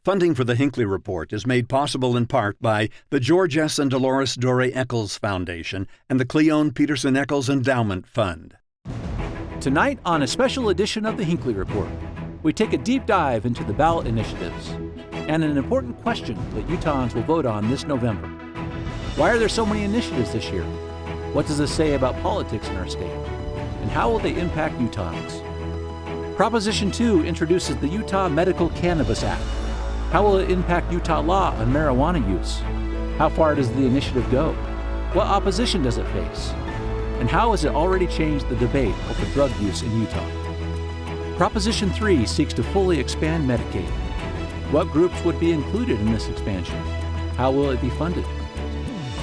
Funding for the Hinckley Report is made possible in part by the George S. and Dolores Doré Eccles Foundation and the Cleone Peterson Eccles Endowment Fund. Tonight, on a special edition of the Hinckley Report, we take a deep dive into the ballot initiatives and an important question that Utahns will vote on this November. Why are there so many initiatives this year? What does this say about politics in our state? And how will they impact Utahns? Proposition 2 introduces the Utah Medical Cannabis Act. How will it impact Utah law on marijuana use? How far does the initiative go? What opposition does it face? And how has it already changed the debate over drug use in Utah? Proposition 3 seeks to fully expand Medicaid. What groups would be included in this expansion? How will it be funded?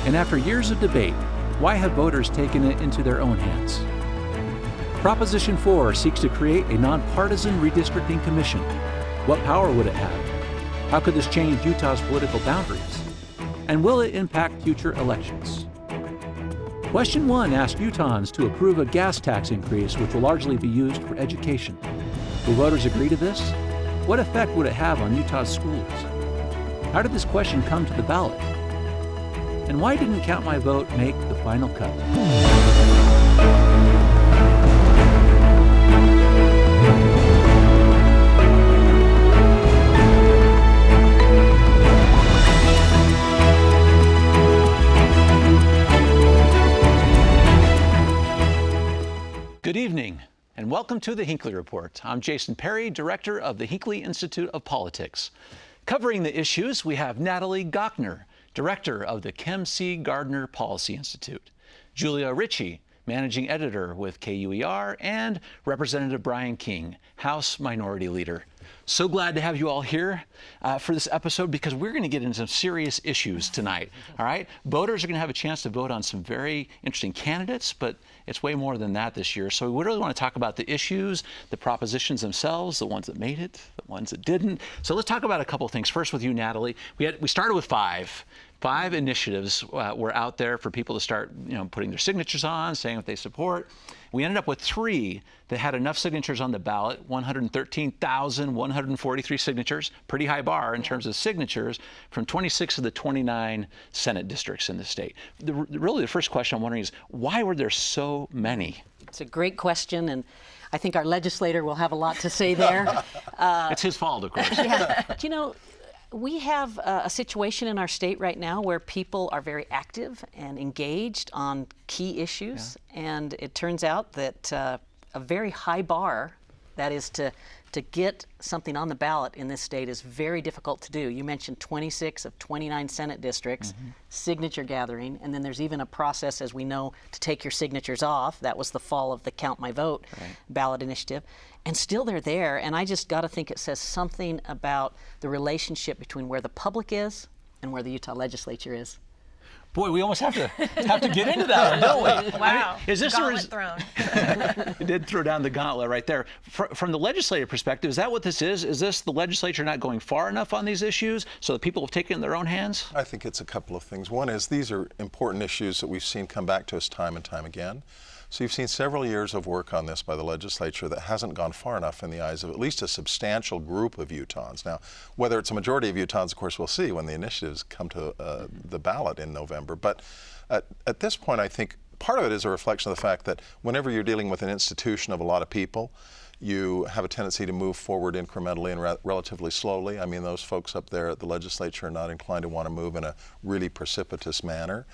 And after years of debate, why have voters taken it into their own hands? Proposition 4 seeks to create a nonpartisan redistricting commission. What power would it have? How could this change Utah's political boundaries? And will it impact future elections? Question 1 asks Utahns to approve a gas tax increase which will largely be used for education. Will voters agree to this? What effect would it have on Utah's schools? How did this question come to the ballot? And why didn't Count My Vote make the final cut? Good evening, and welcome to the Hinckley Report. I'm Jason Perry, director of the Hinckley Institute of Politics. Covering the issues, we have Natalie Gochnour, director of the Kem C Gardner Policy Institute, Julia Ritchey, managing editor with KUER, and Representative Brian King, House Minority Leader. So glad to have you all here for this episode because we're going to get into some serious issues tonight, all right? Voters are going to have a chance to vote on some very interesting candidates, but it's way more than that this year. So we really want to talk about the issues, the propositions themselves, the ones that made it, the ones that didn't. So let's talk about a couple of things. First with you, Natalie. We started with five initiatives were out there for people to start, putting their signatures on, saying what they support. We ended up with 3 that had enough signatures on the ballot, 113,143 signatures, pretty high bar in terms of signatures from 26 of the 29 Senate districts in the state. Really, the first question I'm wondering is, why were there so many? It's a great question, and I think our legislator will have a lot to say there. It's his fault, of course. Yeah. We have a situation in our state right now where people are very active and engaged on key issues, and it turns out that a very high bar, that is to get something on the ballot in this state, is very difficult to do. You mentioned 26 of 29 Senate districts, signature gathering, and then there's even a process, as we know, to take your signatures off. That was the fall of the Count My Vote ballot initiative. And still they're there, and I just got to think it says something about the relationship between where the public is and where the Utah legislature is. Boy, we almost have to get into that one, don't we? Wow. Is this gauntlet thrown? You did throw down the gauntlet right there. From the legislative perspective, is that what this is? Is this the legislature not going far enough on these issues so that people have taken it in their own hands? I think it's a couple of things. One is these are important issues that we've seen come back to us time and time again. So you've seen several years of work on this by the legislature that hasn't gone far enough in the eyes of at least a substantial group of Utahns. Now, whether it's a majority of Utahns, of course, we'll see when the initiatives come to the ballot in November. But at this point, I think part of it is a reflection of the fact that whenever you're dealing with an institution of a lot of people, you have a tendency to move forward incrementally and relatively slowly. I mean, those folks up there at the legislature are not inclined to want to move in a really precipitous manner.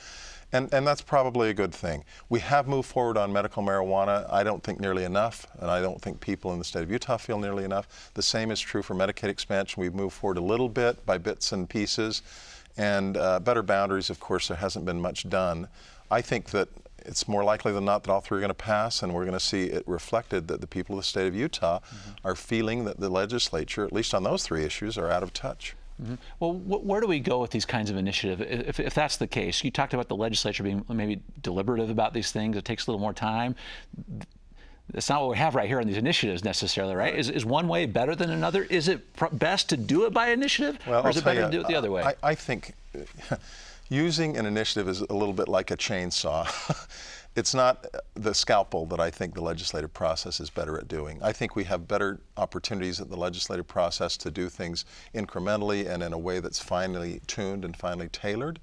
And that's probably a good thing. We have moved forward on medical marijuana. I don't think nearly enough, and I don't think people in the state of Utah feel nearly enough. The same is true for Medicaid expansion. We've moved forward a little bit by bits and pieces. And better boundaries, of course, there hasn't been much done. I think that it's more likely than not that all 3 are going to pass, and we're going to see it reflected that the people of the state of Utah are feeling that the legislature, at least on those 3 issues, are out of touch. Well, where do we go with these kinds of initiatives? If that's the case, you talked about the legislature being maybe deliberative about these things. It takes a little more time. That's not what we have right here on these initiatives necessarily, right? Is one way better than another? Is it best to do it by initiative, or is it better to do it the other way? I think using an initiative is a little bit like a chainsaw. It's not the scalpel that I think the legislative process is better at doing. I think we have better opportunities at the legislative process to do things incrementally and in a way that's finely tuned and finely tailored.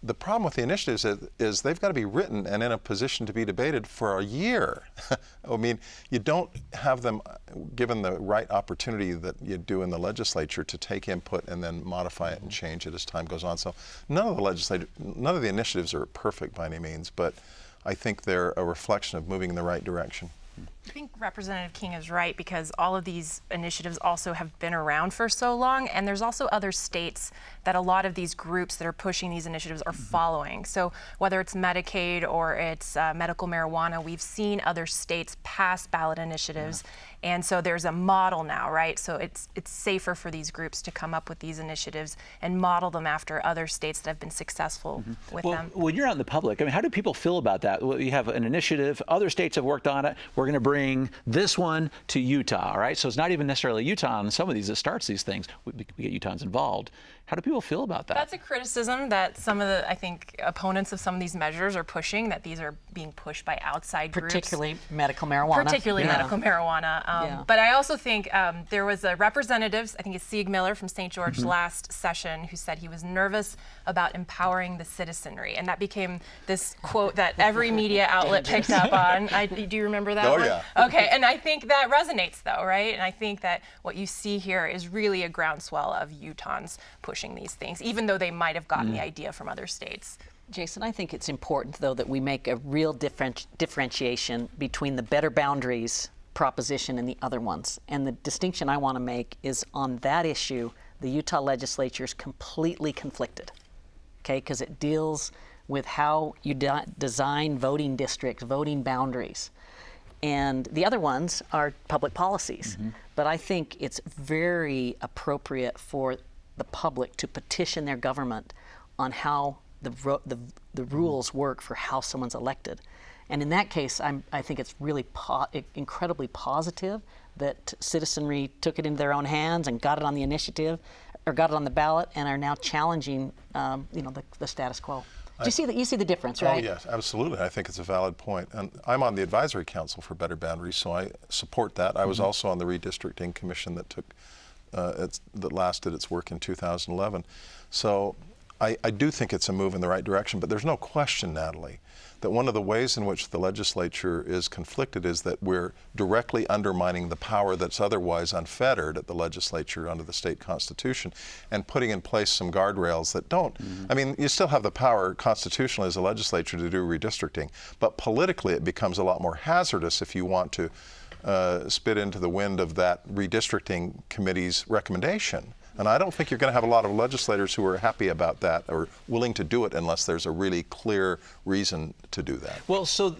The problem with the initiatives is they've got to be written and in a position to be debated for a year. I mean, you don't have them given the right opportunity that you do in the legislature to take input and then modify it and change it as time goes on. So none of the initiatives are perfect by any means, but I think they're a reflection of moving in the right direction. I think Representative King is right, because all of these initiatives also have been around for so long, and there's also other states that a lot of these groups that are pushing these initiatives are following. So whether it's Medicaid or it's medical marijuana, we've seen other states pass ballot initiatives. And so there's a model now, right? So it's safer for these groups to come up with these initiatives and model them after other states that have been successful with them. When you're out in the public, I mean, how do people feel about that? Well, you have an initiative, other states have worked on it. We're going to bring this one to Utah, all right? So it's not even necessarily Utah on some of these that starts these things. We get Utahns involved. How do people feel about that? That's a criticism that some of the, I think, opponents of some of these measures are pushing, that these are being pushed by outside groups. Particularly medical marijuana. Particularly medical marijuana. But I also think there was a representative, I think it's Sieg Miller from St. George last session, who said he was nervous about empowering the citizenry. And that became this quote that every media outlet picked up on. Do you remember that one? Yeah. Okay, and I think that resonates though, right? And I think that what you see here is really a groundswell of Utahns pushing these things, even though they might have gotten the idea from other states. Jason, I think it's important, though, that we make a real differentiation between the better boundaries proposition and the other ones. And the distinction I want to make is on that issue, the Utah legislature is completely conflicted, okay, because it deals with how you design voting districts, voting boundaries. And the other ones are public policies. But I think it's very appropriate for the public to petition their government on how the rules work for how someone's elected. And in that case, I think it's really incredibly positive that citizenry took it into their own hands and got it on the initiative, or got it on the ballot, and are now challenging, the status quo. Do you see that? You see the difference, right? Oh yes, absolutely. I think it's a valid point. And I'm on the Advisory Council for Better Boundaries, so I support that. I was also on the Redistricting Commission that that lasted its work in 2011. So I do think it's a move in the right direction, but there's no question, Natalie, that one of the ways in which the legislature is conflicted is that we're directly undermining the power that's otherwise unfettered at the legislature under the state constitution, and putting in place some guardrails that don't. I mean, you still have the power constitutionally as a legislature to do redistricting, but politically it becomes a lot more hazardous if you want to spit into the wind of that redistricting committee's recommendation. And I don't think you're going to have a lot of legislators who are happy about that or willing to do it unless there's a really clear reason to do that. Well, so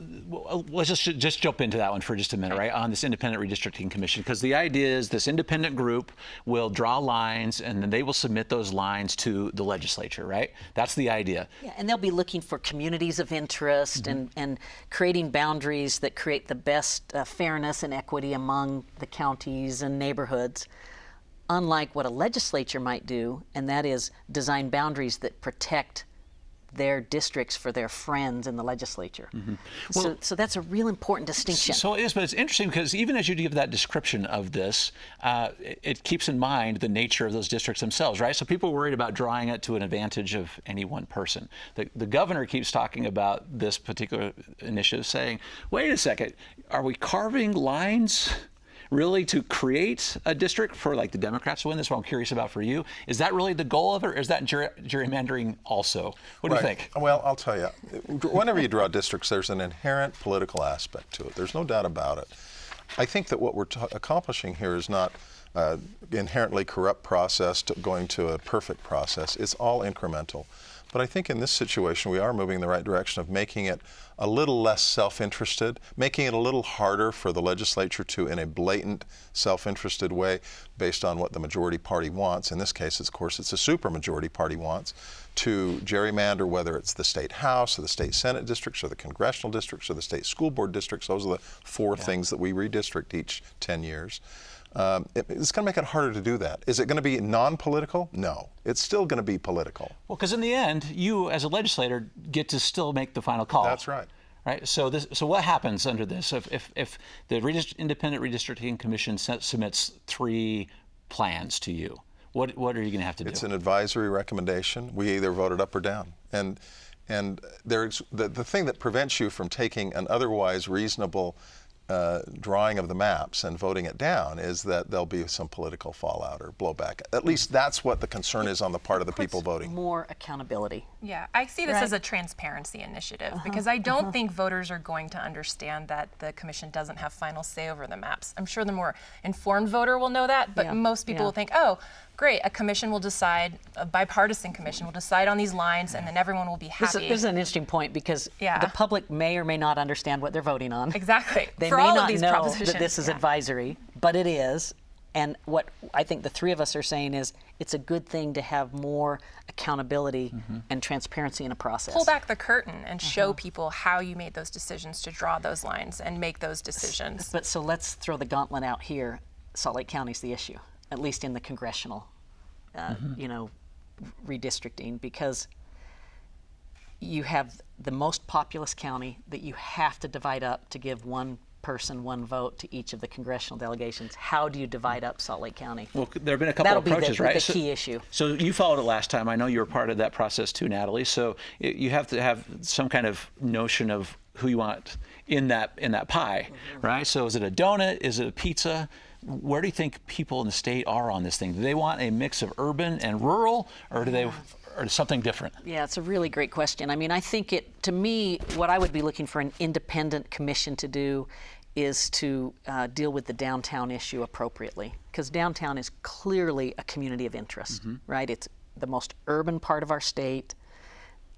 let's just jump into that one for just a minute, right, on this independent redistricting commission, because the idea is this independent group will draw lines and then they will submit those lines to the legislature, right? That's the idea. Yeah, and they'll be looking for communities of interest and creating boundaries that create the best fairness and equity among the counties and neighborhoods. Unlike what a legislature might do, and that is design boundaries that protect their districts for their friends in the legislature. Well, so that's a real important distinction. So it is, but it's interesting because even as you give that description of this, it keeps in mind the nature of those districts themselves, right? So people are worried about drawing it to an advantage of any one person. The governor keeps talking about this particular initiative, saying, wait a second, are we carving lines really to create a district for like the Democrats to win? This is what I'm curious about for you. Is that really the goal of it, or is that gerrymandering also? What do you think? Well, I'll tell you, whenever you draw districts, there's an inherent political aspect to it. There's no doubt about it. I think that what we're accomplishing here is not inherently corrupt process going to a perfect process. It's all incremental. But I think in this situation, we are moving in the right direction of making it a little less self-interested, making it a little harder for the legislature to, in a blatant self-interested way, based on what the majority party wants, in this case, of course, it's a supermajority party wants, to gerrymander, whether it's the state house or the state senate districts or the congressional districts or the state school board districts. Those are the four things that we redistrict each 10 years. It's going to make it harder to do that. Is it going to be non-political? No. It's still going to be political. Well, because in the end, you as a legislator get to still make the final call. That's right. Right. So what happens under this if the Independent Redistricting Commission submits 3 plans to you? What are you going to have to do? It's an advisory recommendation. We either vote it up or down. And there's the thing that prevents you from taking an otherwise reasonable drawing of the maps and voting it down is that there'll be some political fallout or blowback. At least that's what the concern is on the part of the people voting. More accountability. Yeah, I see this as a transparency initiative because I don't think voters are going to understand that the commission doesn't have final say over the maps. I'm sure the more informed voter will know that, but most people will think, oh, great, a commission will decide, a bipartisan commission will decide on these lines, and then everyone will be happy. This is an interesting point because the public may or may not understand what they're voting on. Exactly. They For may all not of these know propositions. that this is advisory, but it is. And what I think the 3 of us are saying is it's a good thing to have more accountability and transparency in a process. Pull back the curtain and show people how you made those decisions to draw those lines and make those decisions. But so let's throw the gauntlet out here. Salt Lake County's the issue, at least in the congressional, redistricting, because you have the most populous county that you have to divide up to give one person, one vote to each of the congressional delegations. How do you divide up Salt Lake County? Well, there have been a couple of approaches, right? That'll be the key issue. So you followed it last time. I know you were part of that process too, Natalie. So you have to have some kind of notion of who you want in that pie, right? So is it a donut? Is it a pizza? Where do you think people in the state are on this thing? Do they want a mix of urban and rural, or do they, or something different? Yeah, it's a really great question. I mean, I think to me, what I would be looking for an independent commission to do is to deal with the downtown issue appropriately, because downtown is clearly a community of interest, right? It's the most urban part of our state,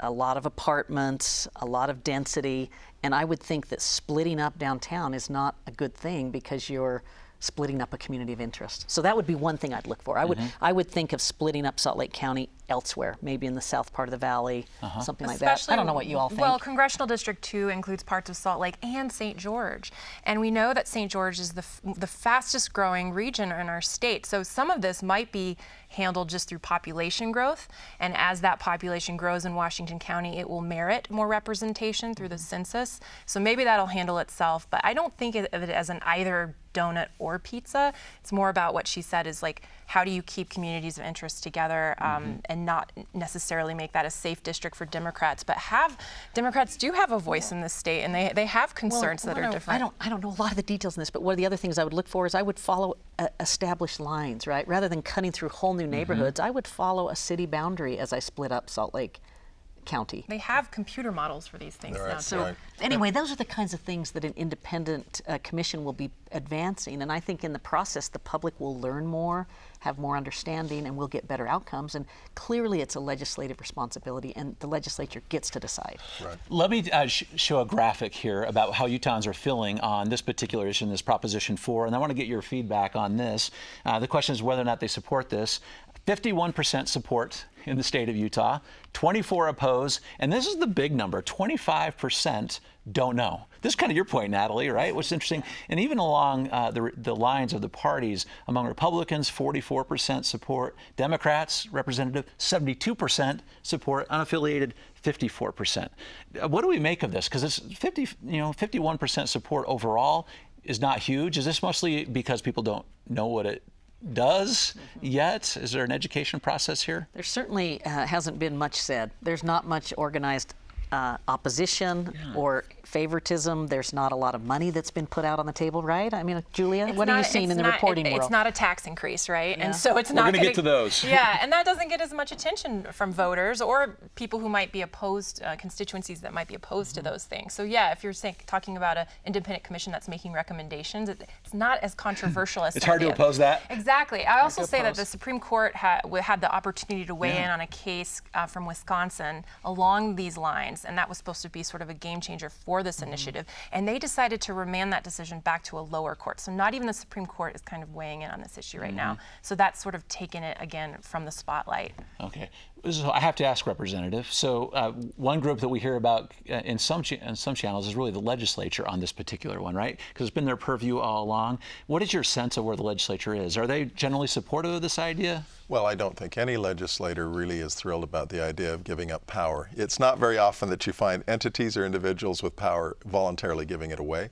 a lot of apartments, a lot of density, and I would think that splitting up downtown is not a good thing because you're splitting up a community of interest. So that would be one thing I'd look for. I would think of splitting up Salt Lake County elsewhere, maybe in the south part of the valley, something like that. I don't know what you all think. Well, Congressional District 2 includes parts of Salt Lake and St. George. And we know that St. George is the fastest growing region in our state. So some of this might be handled just through population growth. And as that population grows in Washington County, it will merit more representation through the census. So maybe that'll handle itself. But I don't think of it as an either donut or pizza. It's more about what she said is like, how do you keep communities of interest together and not necessarily make that a safe district for Democrats, but Democrats do have a voice in this state, and they have concerns that are different. I don't know a lot of the details in this, but one of the other things I would look for is I would follow established lines, right? Rather than cutting through whole new neighborhoods, I would follow a city boundary as I split up Salt Lake County. They have computer models for these things now. So anyway, those are the kinds of things that an independent commission will be advancing, and I think in the process the public will learn more, have more understanding, and we'll get better outcomes. And clearly it's a legislative responsibility, and the legislature gets to decide. Right. Let me show a graphic here about how Utahns are feeling on this particular issue, this Proposition 4, and I want to get your feedback on this. The question is whether or not they support this. 51% support in the state of Utah, 24 oppose, and this is the big number, 25% don't know. This is kind of your point, Natalie, right? What's interesting, and even along the lines of the parties, among Republicans, 44% support, Democrats, representative, 72% support, unaffiliated, 54%. What do we make of this? Because it's 51% support overall is not huge. Is this mostly because people don't know what it does yet? Is there an education process here? There certainly hasn't been much said. There's not much organized opposition or favoritism. There's not a lot of money that's been put out on the table, right? I mean, Julia, what are you seeing in the reporting world? It's not a tax increase, right? Yeah. And so it's We're not going to get to those. Yeah, and that doesn't get as much attention from voters or people who might be opposed, constituencies that might be opposed to those things. So yeah, if you're talking about an independent commission that's making recommendations, it's not as controversial as it's hard to oppose that. Exactly. I also say that the Supreme Court had the opportunity to weigh in on a case from Wisconsin along these lines, and that was supposed to be sort of a game changer for this initiative. And they decided to remand that decision back to a lower court. So not even the Supreme Court is kind of weighing in on this issue right now. So that's sort of taken it again from the spotlight. Okay. So I have to ask, Representative. So one group that we hear about in some channels is really the legislature on this particular one, right? Because it's been their purview all along. What is your sense of where the legislature is? Are they generally supportive of this idea? Well, I don't think any legislator really is thrilled about the idea of giving up power. It's not very often that you find entities or individuals with power voluntarily giving it away.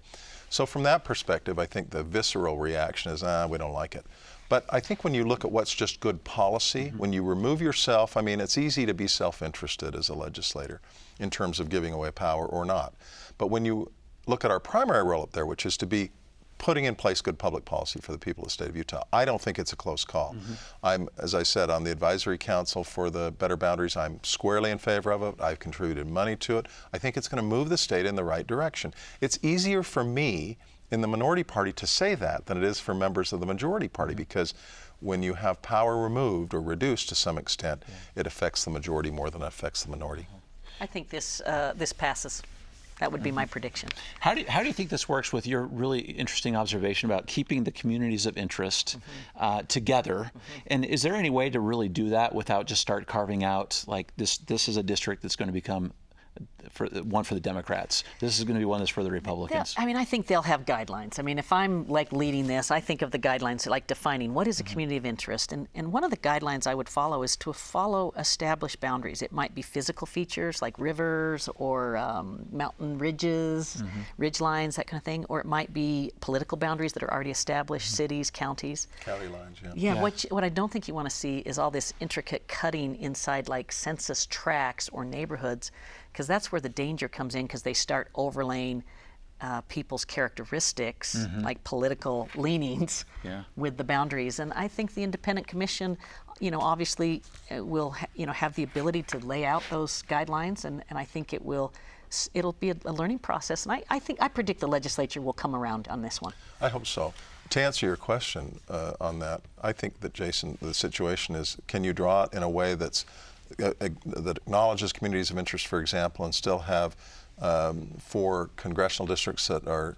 So from that perspective, I think the visceral reaction is, we don't like it. But I think when you look at what's just good policy, when you remove yourself, I mean, it's easy to be self-interested as a legislator in terms of giving away power or not. But when you look at our primary role up there, which is to be putting in place good public policy for the people of the state of Utah, I don't think it's a close call. I'm, as I said, on the advisory council for the Better Boundaries. I'm squarely in favor of it. I've contributed money to it. I think it's going to move the state in the right direction. It's easier for me in the minority party to say that than it is for members of the majority party, because when you have power removed or reduced to some extent, it affects the majority more than it affects the minority. I think this passes. That would be my prediction. How do you think this works with your really interesting observation about keeping the communities of interest together? And is there any way to really do that without just start carving out, like, this is a district that's going to become one for the Democrats, this is going to be one that's for the Republicans? I mean, I think they'll have guidelines. I mean, if I'm like leading this, I think of the guidelines like defining what is a community of interest. And one of the guidelines I would follow is to follow established boundaries. It might be physical features like rivers or mountain ridges, ridge lines, that kind of thing. Or it might be political boundaries that are already established, cities, counties. County lines, Yeah, what I don't think you want to see is all this intricate cutting inside like census tracts or neighborhoods, because that's where the danger comes in, because they start overlaying people's characteristics, like political leanings, with the boundaries. And I think the independent commission, obviously will have the ability to lay out those guidelines, and I think it'll be a learning process. And I predict the legislature will come around on this one. I hope so. To answer your question on that, I think that, Jason, the situation is, can you draw it in a way that acknowledges communities of interest, for example, and still have 4 congressional districts that are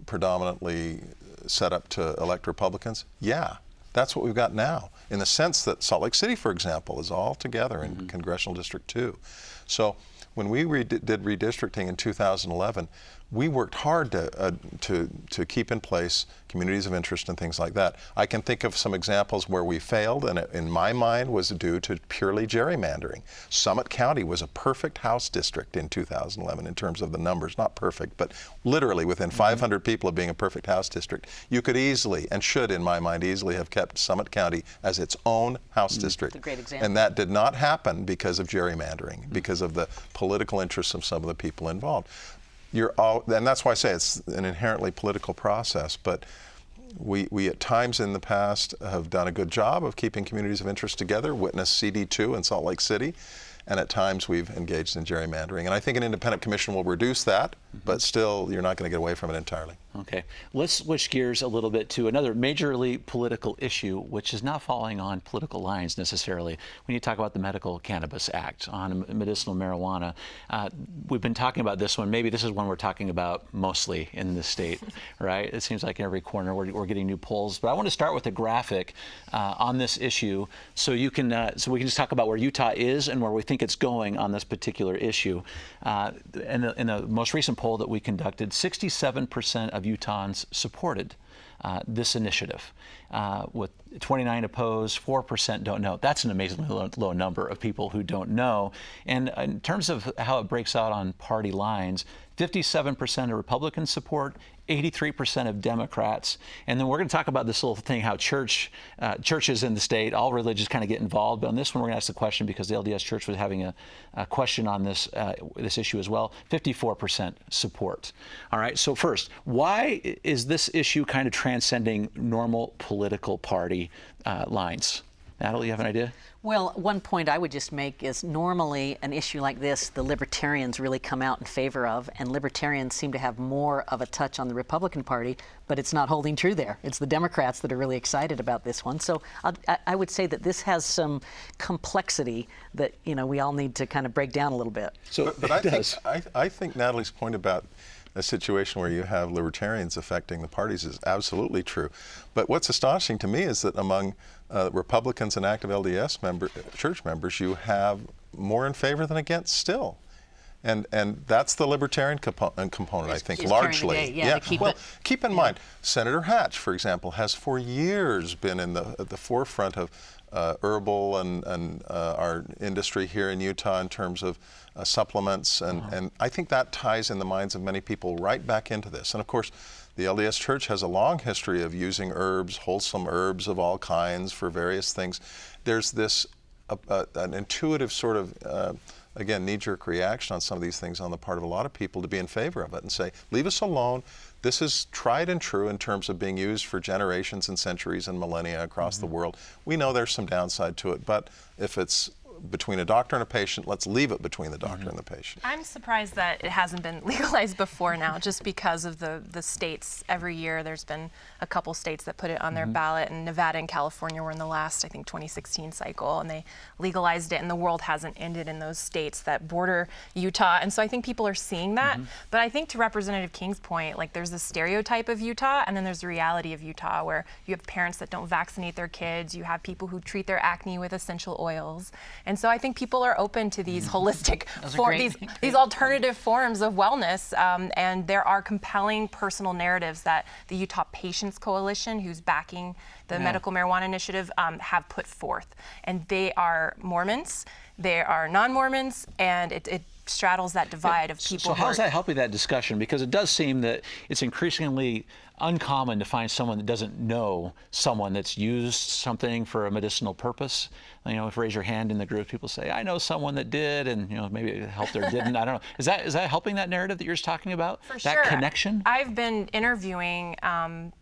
predominantly set up to elect Republicans? Yeah, that's what we've got now, in the sense that Salt Lake City, for example, is all together in Congressional District 2. So when we did redistricting in 2011, we worked hard to keep in place communities of interest and things like that. I can think of some examples where we failed, and it, in my mind, was due to purely gerrymandering. Summit County was a perfect House district in 2011 in terms of the numbers, not perfect, but literally within 500 people of being a perfect House district. You could easily, and should in my mind easily, have kept Summit County as its own House district. That's a great example. And that did not happen because of gerrymandering, because of the political interests of some of the people involved. And that's why I say it's an inherently political process, but we at times in the past have done a good job of keeping communities of interest together, witness CD2 in Salt Lake City, and at times we've engaged in gerrymandering. And I think an independent commission will reduce that, but still you're not going to get away from it entirely. Okay, let's switch gears a little bit to another majorly political issue, which is not falling on political lines necessarily. When you talk about the Medical Cannabis Act on medicinal marijuana, we've been talking about this one. Maybe this is one we're talking about mostly in the state, right? It seems like in every corner we're getting new polls. But I want to start with a graphic on this issue, so we can just talk about where Utah is and where we think it's going on this particular issue. In the most recent poll that we conducted, 67% of Utahns supported this initiative, with 29 opposed, 4% don't know. That's an amazingly low number of people who don't know. And in terms of how it breaks out on party lines, 57% of Republican support, 83% of Democrats. And then we're going to talk about this little thing, how churches in the state, all religions kind of get involved. But on this one, we're going to ask the question because the LDS Church was having a question on this issue as well. 54% support. All right, so first, why is this issue kind of transcending normal political party lines? Natalie, you have an idea? Well, one point I would just make is normally an issue like this, the libertarians really come out in favor of, and libertarians seem to have more of a touch on the Republican Party, but it's not holding true there. It's the Democrats that are really excited about this one. So I would say that this has some complexity that we all need to kind of break down a little bit. But I think Natalie's point about a situation where you have libertarians affecting the parties is absolutely true. But what's astonishing to me is that among Republicans and active LDS church members, you have more in favor than against still. And that's the libertarian component, I think, largely. Keep in mind, Senator Hatch, for example, has for years been at the forefront of herbal and our industry here in Utah in terms of supplements, and I think that ties in the minds of many people right back into this. And of course, the LDS Church has a long history of using herbs, wholesome herbs of all kinds for various things. There's this an intuitive sort of again, knee-jerk reaction on some of these things on the part of a lot of people to be in favor of it and say, leave us alone. This is tried and true in terms of being used for generations and centuries and millennia across the world. We know there's some downside to it, but if it's between a doctor and a patient, let's leave it between the doctor and the patient. I'm surprised that it hasn't been legalized before now, just because of the states. Every year there's been a couple states that put it on their ballot, and Nevada and California were in the last, I think, 2016 cycle, and they legalized it, and the world hasn't ended in those states that border Utah. And so I think people are seeing that. But I think to Representative King's point, like, there's the stereotype of Utah, and then there's the reality of Utah, where you have parents that don't vaccinate their kids, you have people who treat their acne with essential oils. And so I think people are open to these holistic, these alternative forms of wellness, and there are compelling personal narratives that the Utah Patients Coalition, who's backing the medical marijuana initiative, have put forth. And they are Mormons, they are non-Mormons, and it straddles that divide of people. So how's that helping that discussion? Because it does seem that it's increasingly uncommon to find someone that doesn't know someone that's used something for a medicinal purpose. You know, if you raise your hand in the group, people say, I know someone that did, and you know, maybe it helped or didn't. I don't know. Is that helping that narrative that you're just talking about? For that sure. Connection? I've been interviewing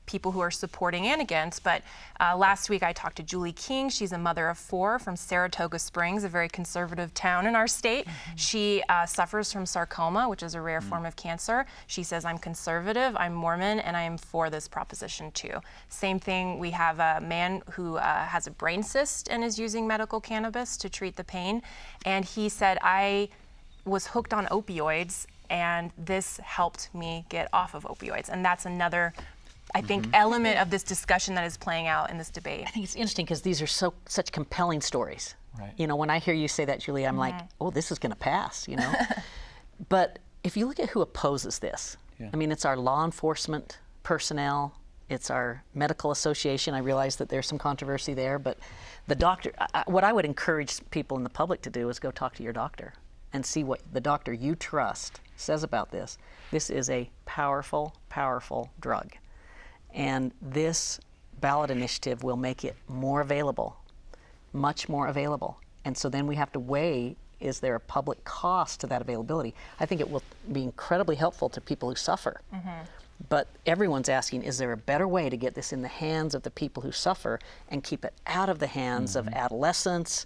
people who are supporting and against, but last week I talked to Julie King. She's a mother of 4 from Saratoga Springs, a very conservative town in our state. She suffers from sarcoma, which is a rare form of cancer. She says, I'm conservative, I'm Mormon, and I am for this proposition too. Same thing, we have a man who has a brain cyst and is using medical cannabis to treat the pain. And he said, I was hooked on opioids, and this helped me get off of opioids. And that's another, I think, element of this discussion that is playing out in this debate. I think it's interesting because these are such compelling stories. Right. You know, when I hear you say that, Julie, I'm like, oh, this is going to pass, you know. But if you look at who opposes this, I mean, it's our law enforcement personnel, it's our medical association. I realize that there's some controversy there, but the doctor, what I would encourage people in the public to do is go talk to your doctor and see what the doctor you trust says about this. This is a powerful, powerful drug. And this ballot initiative will make it more available, much more available. And so then we have to weigh, is there a public cost to that availability? I think it will be incredibly helpful to people who suffer. But everyone's asking, is there a better way to get this in the hands of the people who suffer and keep it out of the hands of adolescents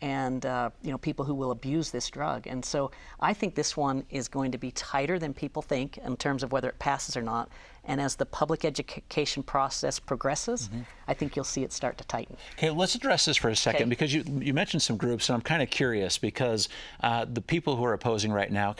and you know, people who will abuse this drug? And so I think this one is going to be tighter than people think in terms of whether it passes or not. And as the public education process progresses, I think you'll see it start to tighten. Okay, let's address this for a second, because you mentioned some groups, and I'm kind of curious because the people who are opposing right now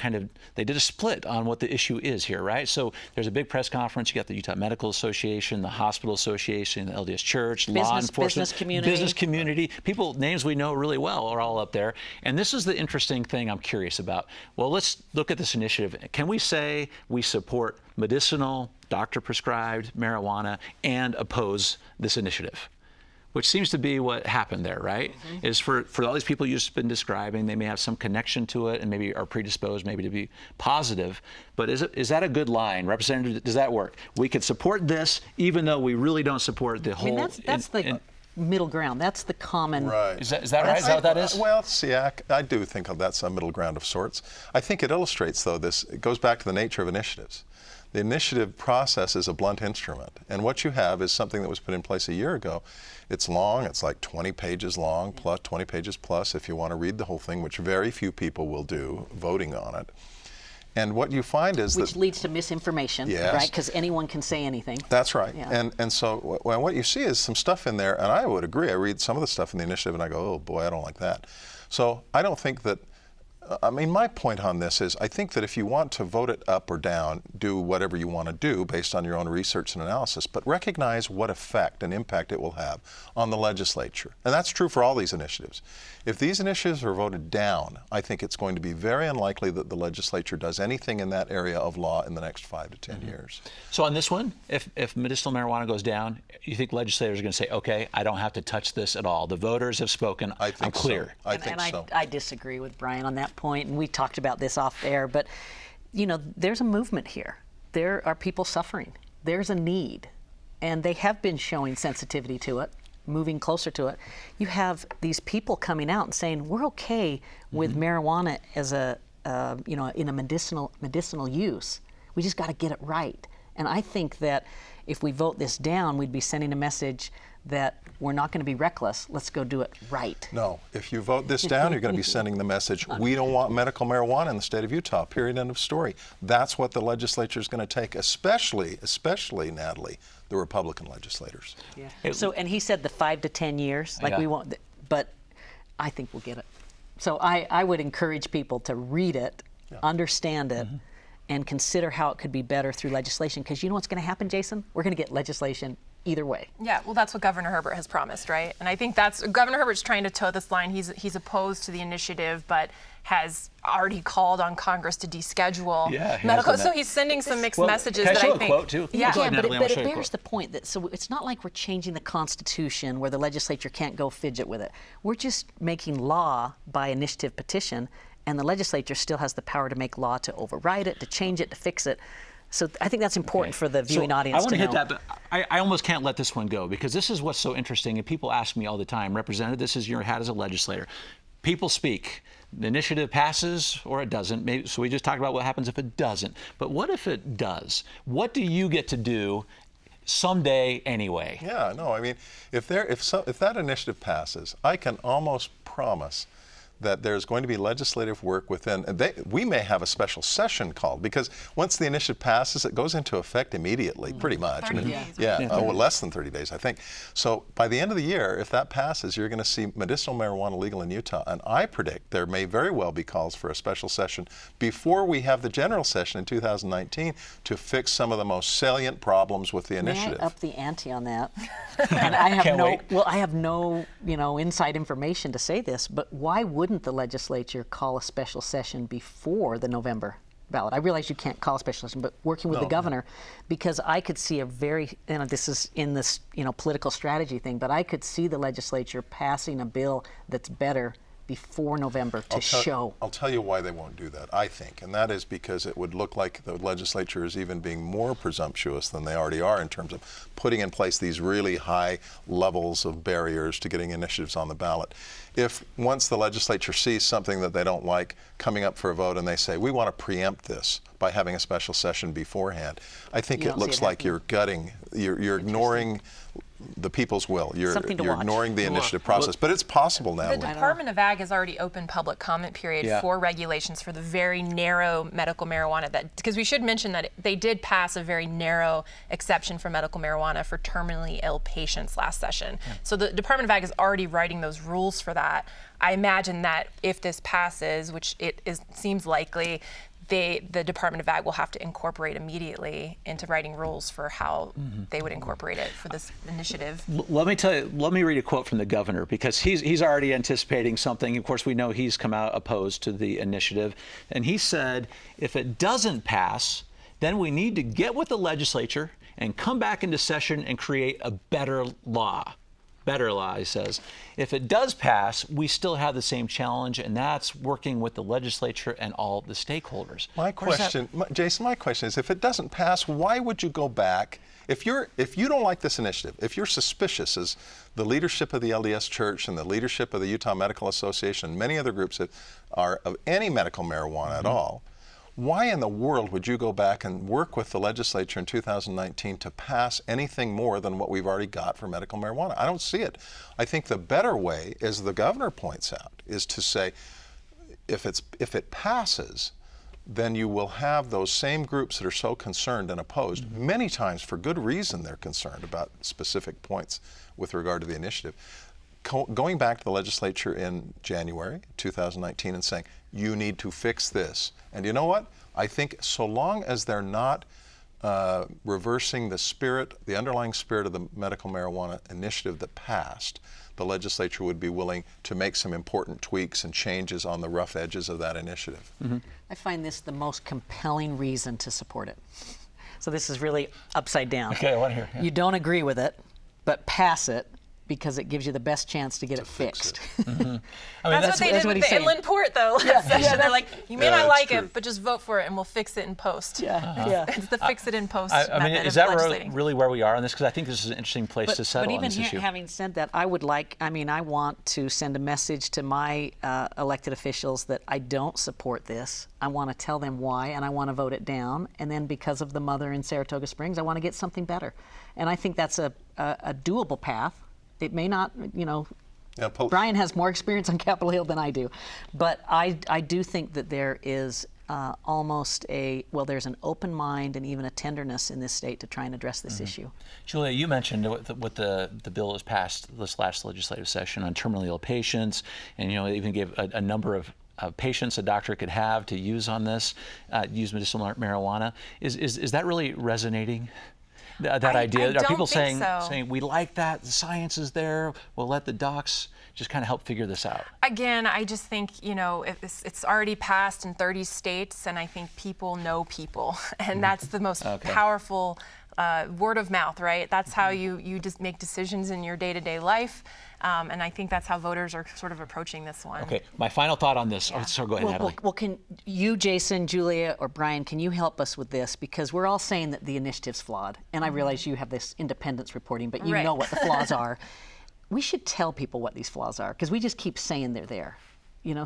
they did a split on what the issue is here, right? So there's a big press conference. You got the Utah Medical Association, the Hospital Association, the LDS Church, law enforcement, business community, people, names we know really well are all up there. And this is the interesting thing I'm curious about. Well, let's look at this initiative. Can we say we support medicinal, doctor-prescribed marijuana and oppose this initiative? Which seems to be what happened there, right? Is for all these people you've just been describing, they may have some connection to it and maybe are predisposed maybe to be positive. But is that a good line? Representative, does that work? We could support this even though we really don't support the whole... I mean, that's the middle ground. That's the common... Right. Is that right? Is that what that is? Well, see, I do think that's a middle ground of sorts. I think it illustrates, though, it goes back to the nature of initiatives. The initiative process is a blunt instrument, and what you have is something that was put in place a year ago. It's long, it's like 20 pages long, plus 20 pages plus if you want to read the whole thing, which very few people will do, voting on it. And what you find is which leads to misinformation, right? Because anyone can say anything. That's right. Yeah. And so what you see is some stuff in there, and I would agree. I read some of the stuff in the initiative and I go, oh boy, I don't like that. So I don't think that I mean, my point on this is I think that if you want to vote it up or down, do whatever you want to do based on your own research and analysis, but recognize what effect and impact it will have on the legislature. And that's true for all these initiatives. If these initiatives are voted down, I think it's going to be very unlikely that the legislature does anything in that area of law in the next 5 to 10 years. So on this one, if medicinal marijuana goes down, you think legislators are going to say, okay, I don't have to touch this at all. The voters have spoken. I think I'm clear. So. I think so. I disagree with Brian on that point, and we talked about this off air, but there's a movement here. There are people suffering. There's a need, and they have been showing sensitivity to it, moving closer to it. You have these people coming out and saying we're okay with marijuana as a in a medicinal use. We just got to get it right. And I think that if we vote this down, we'd be sending a message that we're not going to be reckless. Let's go do it right. No, if you vote this down, you're going to be sending the message, we don't want medical marijuana in the state of Utah, period, end of story. That's what the legislature is going to take, especially, Natalie, the Republican legislators. Yeah. So, and he said the 5 to 10 years, we won't, but I think we'll get it. So I would encourage people to read it, understand it, and consider how it could be better through legislation, because you know what's going to happen, Jason? We're going to get legislation either way. Yeah, well, that's what Governor Herbert has promised, right? And I think that's Governor Herbert's trying to toe this line. He's opposed to the initiative, but has already called on Congress to deschedule medical. So he's sending some mixed messages can that I show I think. A quote too? Yeah, Natalie, but it bears the point that so it's not like we're changing the Constitution where the legislature can't go fidget with it. We're just making law by initiative petition, and the legislature still has the power to make law, to override it, to change it, to fix it. So I think that's important for the viewing audience I want to to hit know. that, but I almost can't let this one go, because this is what's so interesting, and people ask me all the time, Representative, this is your hat as a legislator. People speak. The initiative passes or it doesn't. Maybe, so we just talked about what happens if it doesn't. But what if it does? What do you get to do someday anyway? Yeah, no, I mean, if that initiative passes, I can almost promise that there's going to be legislative work within, we may have a special session called, because once the initiative passes, it goes into effect immediately, pretty much. 30 days. Less than 30 days, I think. So by the end of the year, if that passes, you're going to see medicinal marijuana legal in Utah. And I predict there may very well be calls for a special session before we have the general session in 2019 to fix some of the most salient problems with the initiative. May I up the ante on that? And I have no inside information to say this, but why wouldn't the legislature call a special session before the November ballot? I realize you can't call a special session, but working with the governor, because I could see a very, this is in this political strategy thing, but I could see the legislature passing a bill that's better before November to show. I'll tell you why they won't do that, I think, and that is because it would look like the legislature is even being more presumptuous than they already are in terms of putting in place these really high levels of barriers to getting initiatives on the ballot. If once the legislature sees something that they don't like coming up for a vote and they say, we want to preempt this by having a special session beforehand, I think it looks like you're ignoring the people's will. You're ignoring the initiative process, but it's possible now. The Department of Ag has already opened public comment period for regulations for the very narrow medical marijuana, because we should mention that they did pass a very narrow exception for medical marijuana for terminally ill patients last session. So the Department of Ag is already writing those rules for that. I imagine that if this passes, which seems likely, the Department of Ag will have to incorporate immediately into writing rules for how they would incorporate it for this initiative. Let me read a quote from the governor, because he's already anticipating something. Of course, we know he's come out opposed to the initiative. And he said, if it doesn't pass, then we need to get with the legislature and come back into session and create a better law. Better law, he says. If it does pass, we still have the same challenge, and that's working with the legislature and all the stakeholders. Jason, my question is, if it doesn't pass, why would you go back? If you don't like this initiative, if you're suspicious, as the leadership of the LDS Church and the leadership of the Utah Medical Association and many other groups that are of any medical marijuana at all, why in the world would you go back and work with the legislature in 2019 to pass anything more than what we've already got for medical marijuana? I don't see it. I think the better way, as the governor points out, is to say, if it passes, then you will have those same groups that are so concerned and opposed. Many times, for good reason, they're concerned about specific points with regard to the initiative. going back to the legislature in January 2019 and saying, you need to fix this. And you know what? I think so long as they're not reversing the underlying spirit of the medical marijuana initiative that passed, the legislature would be willing to make some important tweaks and changes on the rough edges of that initiative. I find this the most compelling reason to support it. So this is really upside down. Okay, I want to hear. Yeah. You don't agree with it, but pass it because it gives you the best chance to get it fix fixed. I mean, That's what they did with the Inland Port, though, last session. They're like, you may not like it, but just vote for it, and we'll fix it in post. It's the fix it in post I mean, method is of that legislating. really where we are on this? Because I think this is an interesting place to settle But on even this issue. having said that, I want to send a message to my elected officials that I don't support this. I want to tell them why, and I want to vote it down. And then because of the mother in Saratoga Springs, I want to get something better. And I think that's a doable path. It may not, Brian has more experience on Capitol Hill than I do, but I do think that there is there's an open mind and even a tenderness in this state to try and address this issue. Julia, you mentioned what the bill that was passed this last legislative session on terminally ill patients, and it even gave a number of patients a doctor could have to use on this, use medicinal marijuana. Is that really resonating? That idea? I Are people saying we like that, the science is there, we'll let the docs just kind of help figure this out? Again, I just think, it's already passed in 30 states, and I think people know people, and that's the most powerful word of mouth, right? That's how you just make decisions in your day-to-day life, and I think that's how voters are sort of approaching this one. Okay, my final thought on this. Yeah. So go ahead, Natalie. Well, can you, Jason, Julia, or Brian, can you help us with this? Because we're all saying that the initiative's flawed, and I realize you have this independence reporting, but you know what the flaws are. We should tell people what these flaws are, because we just keep saying they're there.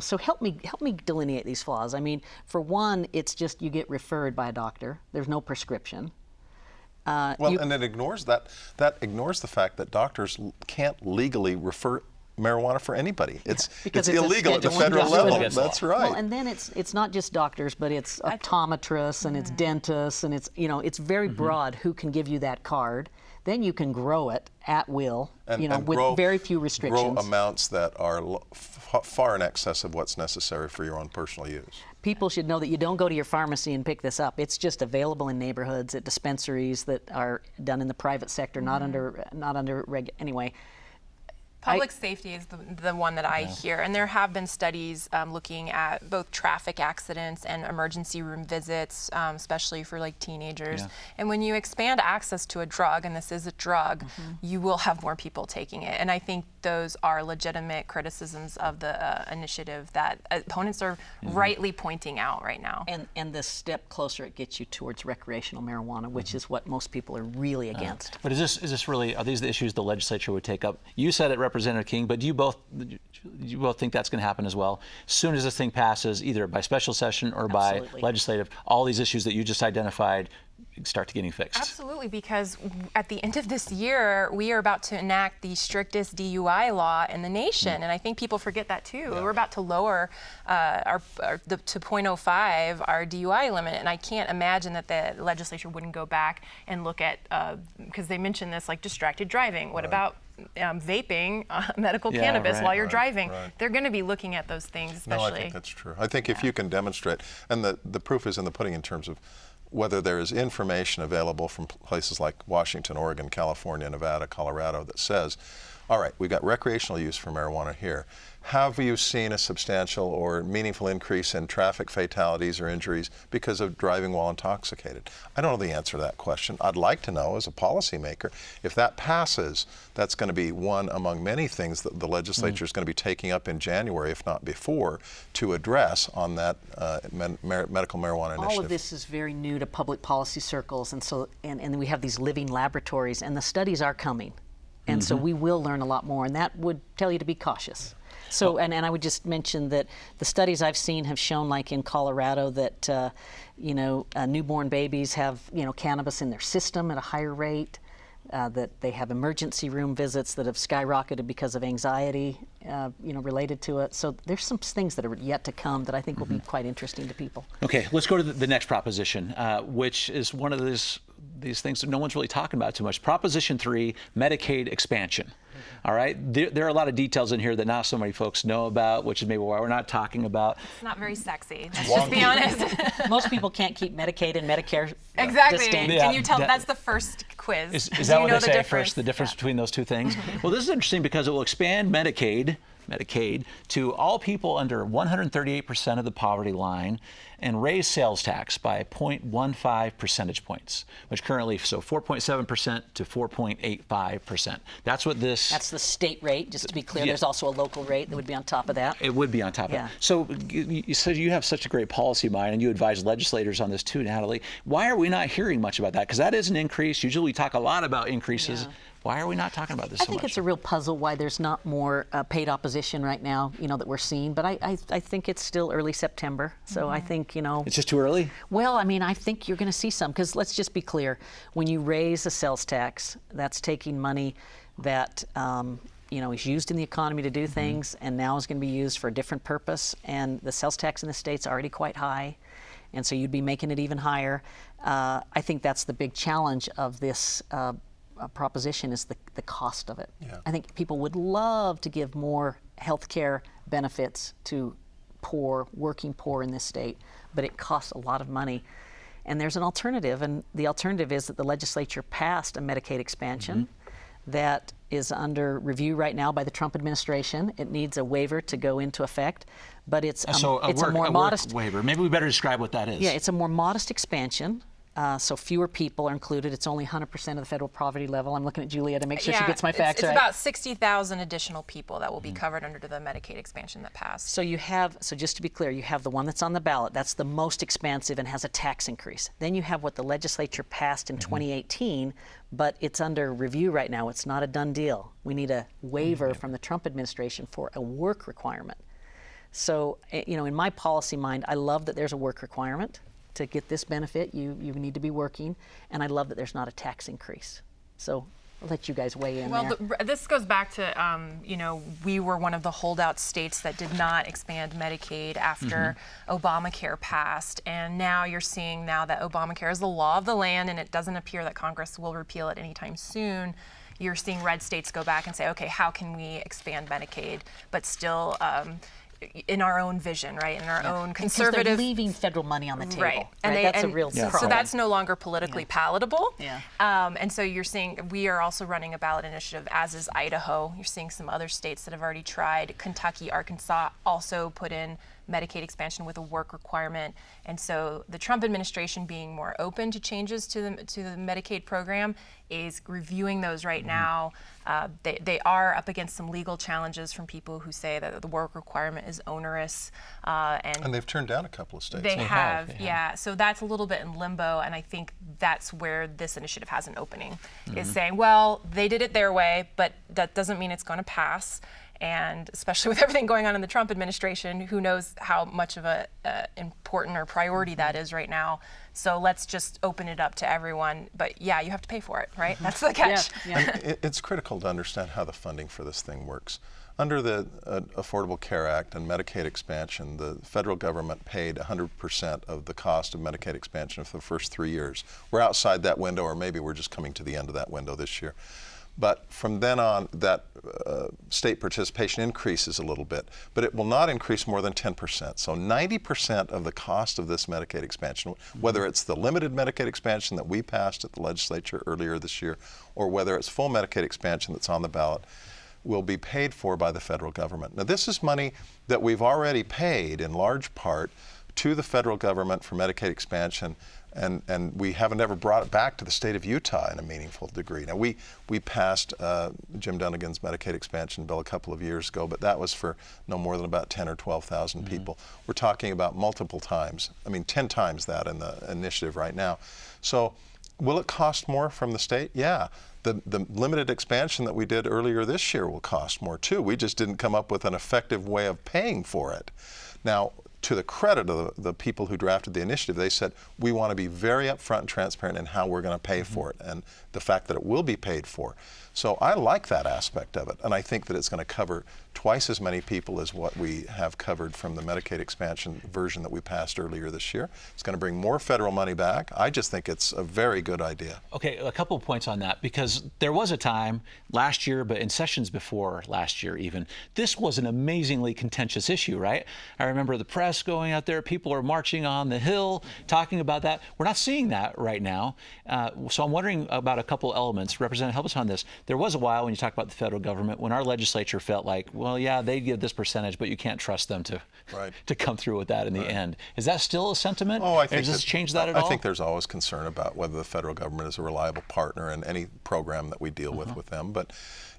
So help me delineate these flaws. I mean, for one, it's just you get referred by a doctor. There's no prescription. And it ignores that ignores the fact that doctors can't legally refer marijuana for anybody. It's illegal at the federal level. That's right. Well, and then it's not just doctors, but it's optometrists and it's dentists, and it's very broad who can give you that card. Then you can grow it at will, with very few restrictions. Grow amounts that are far in excess of what's necessary for your own personal use. People should know that you don't go to your pharmacy and pick this up. It's just available in neighborhoods, at dispensaries that are done in the private sector, not under anyway. Public safety is the one that I hear, and there have been studies looking at both traffic accidents and emergency room visits, especially for like teenagers. Yeah. And when you expand access to a drug, and this is a drug, you will have more people taking it. And I think those are legitimate criticisms of the initiative that opponents are rightly pointing out right now. And the step closer it gets you towards recreational marijuana, which is what most people are really against. But is this really, are these the issues the legislature would take up? You said it, Representative King, but do you both think that's going to happen as well? As soon as this thing passes, either by special session or by legislative, all these issues that you just identified start to getting fixed? Absolutely, because at the end of this year, we are about to enact the strictest DUI law in the nation, and I think people forget that too. Yeah. We're about to lower to 0.05 our DUI limit, and I can't imagine that the legislature wouldn't go back and look at, because they mentioned this, like distracted driving. What about vaping medical cannabis while you're driving? They're going to be looking at those things, especially. No, I think that's true. I think if you can demonstrate, and the proof is in the pudding in terms of whether there is information available from places like Washington, Oregon, California, Nevada, Colorado that says, all right, we've got recreational use for marijuana here. Have you seen a substantial or meaningful increase in traffic fatalities or injuries because of driving while intoxicated? I don't know the answer to that question. I'd like to know as a policymaker, if that passes, that's going to be one among many things that the legislature is going to be taking up in January, if not before, to address on that medical marijuana initiative. All of this is very new to public policy circles, and we have these living laboratories, and the studies are coming. And so we will learn a lot more, and that would tell you to be cautious. So, and I would just mention that the studies I've seen have shown, like in Colorado, that newborn babies have cannabis in their system at a higher rate, that they have emergency room visits that have skyrocketed because of anxiety, related to it. So there's some things that are yet to come that I think will be quite interesting to people. Okay, let's go to the next proposition, which is one of these things that no one's really talking about too much. Proposition 3, Medicaid expansion. All right, there are a lot of details in here that not so many folks know about, which is maybe why we're not talking about. It's not very sexy. Let's just be honest. Most people can't keep Medicaid and Medicare exactly. distinct. Can you tell? That's the first quiz. Is that what they say first? The difference between those two things? Well, this is interesting because it will expand Medicaid to all people under 138% of the poverty line and raise sales tax by 0.15 percentage points, which currently, so 4.7% to 4.85%. That's what this... That's the state rate, just to be clear. There's also a local rate that would be on top of that. It would be on top of that. So you said you have such a great policy mind, and you advise legislators on this too, Natalie. Why are we not hearing much about that? Because that is an increase. Usually we talk a lot about increases. Yeah. Why are we not talking about this so much? I think it's a real puzzle why there's not more paid opposition right now, that we're seeing. But I think it's still early September. So I think, It's just too early? Well, I mean, I think you're going to see some. Because let's just be clear. When you raise a sales tax, that's taking money that, is used in the economy to do things and now is going to be used for a different purpose. And the sales tax in the state's already quite high. And so you'd be making it even higher. I think that's the big challenge of this proposition is the cost of it. Yeah. I think people would love to give more health care benefits to working poor in this state, but it costs a lot of money. And there's an alternative, and the alternative is that the legislature passed a Medicaid expansion that is under review right now by the Trump administration. It needs a waiver to go into effect, but it's a more modest waiver. Maybe we better describe what that is. Yeah, it's a more modest expansion. So fewer people are included. It's only 100% of the federal poverty level. I'm looking at Julia to make sure she gets my facts right. It's about 60,000 additional people that will be covered under the Medicaid expansion that passed. So so just to be clear, you have the one that's on the ballot. That's the most expansive and has a tax increase. Then you have what the legislature passed in 2018, but it's under review right now. It's not a done deal. We need a waiver from the Trump administration for a work requirement. So, in my policy mind, I love that there's a work requirement. To get this benefit, you need to be working, and I love that there's not a tax increase. So I'll let you guys weigh in there. This goes back to, we were one of the holdout states that did not expand Medicaid after Obamacare passed, and now you're seeing that Obamacare is the law of the land, and it doesn't appear that Congress will repeal it anytime soon. You're seeing red states go back and say, okay, how can we expand Medicaid, but still in our own vision, right? In our own conservative. Because they're leaving federal money on the table. Right. That's a real problem. So that's no longer politically palatable. Yeah. And so you're seeing, we are also running a ballot initiative, as is Idaho. You're seeing some other states that have already tried. Kentucky, Arkansas also put in Medicaid expansion with a work requirement. And so the Trump administration, being more open to changes to the Medicaid program, is reviewing those right now. They are up against some legal challenges from people who say that the work requirement is onerous. And they've turned down a couple of states. They have. Yeah. So that's a little bit in limbo, and I think that's where this initiative has an opening, is saying, well, they did it their way, but that doesn't mean it's going to pass. And especially with everything going on in the Trump administration, who knows how much of a important or priority that is right now. So let's just open it up to everyone. But you have to pay for it, right? That's the catch. It's critical to understand how the funding for this thing works. Under the Affordable Care Act and Medicaid expansion, the federal government paid 100% of the cost of Medicaid expansion for the first 3 years. We're outside that window, or maybe we're just coming to the end of that window this year. But from then on, that state participation increases a little bit, but it will not increase more than 10%. So 90% of the cost of this Medicaid expansion, whether it's the limited Medicaid expansion that we passed at the legislature earlier this year, or whether it's full Medicaid expansion that's on the ballot, will be paid for by the federal government. Now, this is money that we've already paid in large part to the federal government for Medicaid expansion, and we haven't ever brought it back to the state of Utah in a meaningful degree. Now, we passed Jim Dunnigan's Medicaid expansion bill a couple of years ago, but that was for no more than about 10 or 12,000 people. We're talking about multiple times, 10 times that in the initiative right now. So will it cost more from the state? Yeah. The limited expansion that we did earlier this year will cost more too. We just didn't come up with an effective way of paying for it. Now, to the credit of the people who drafted the initiative, they said, we want to be very upfront and transparent in how we're going to pay for it, and the fact that it will be paid for. So I like that aspect of it, and I think that it's going to cover twice as many people as what we have covered from the Medicaid expansion version that we passed earlier this year. It's going to bring more federal money back. I just think it's a very good idea. Okay, a couple of points on that, because there was a time last year, but in sessions before last year even, this was an amazingly contentious issue, right? I remember the press going out there, people are marching on the Hill, talking about that. We're not seeing that right now. So I'm wondering about a couple elements. Representative, help us on this. There was a while when you talk about the federal government when our legislature felt like, well, yeah, they give this percentage, but you can't trust them to come through with that in the end. Is that still a sentiment? Oh, I think does this change that at all? I think there's always concern about whether the federal government is a reliable partner in any program that we deal with them. But,